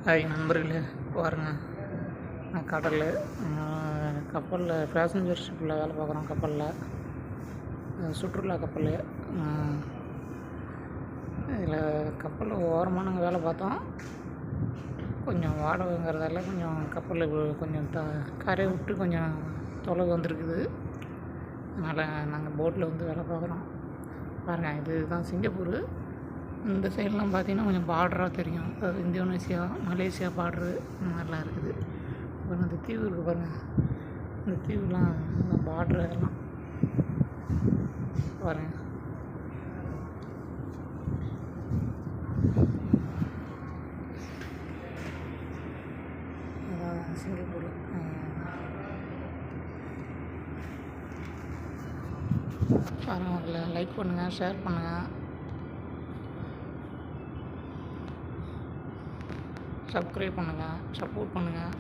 Hi நண்பர்களே, பாருங்கள். நான் கப்பலில் பேசஞ்சர் ஷிப்பில் வேலை பார்க்குறோம். சுற்றுலா கப்பல். இதில் கப்பலில் ஓரமாக நாங்கள் வேலை பார்த்தோம். கொஞ்சம் வாடகைங்கிறதால கொஞ்சம் கப்பலில் கொஞ்சம் கரையை விட்டு கொஞ்சம் தொலைவு வந்திருக்குது. அதனால் நாங்கள் போட்டில் வந்து வேலை பார்க்குறோம். பாருங்கள், இதுதான் சிங்கப்பூர். இந்த சைட்லாம் பார்த்திங்கன்னா கொஞ்சம் பார்டராக தெரியும். அதாவது இந்தோனேசியா, மலேசியா பார்டரு இந்த மாதிரிலாம் இருக்குது. அப்புறம் இந்த தீவு இருக்குது பாருங்கள். இந்த தீவுலாம் பார்டரு எல்லாம் பாருங்கள். அதான் சிங்கப்பூர். பாருங்கள், அதில் லைக் பண்ணுங்கள், ஷேர் பண்ணுங்கள், சப்ஸ்கிரைப் பண்ணுங்கள், சப்போர்ட் பண்ணுங்கள்.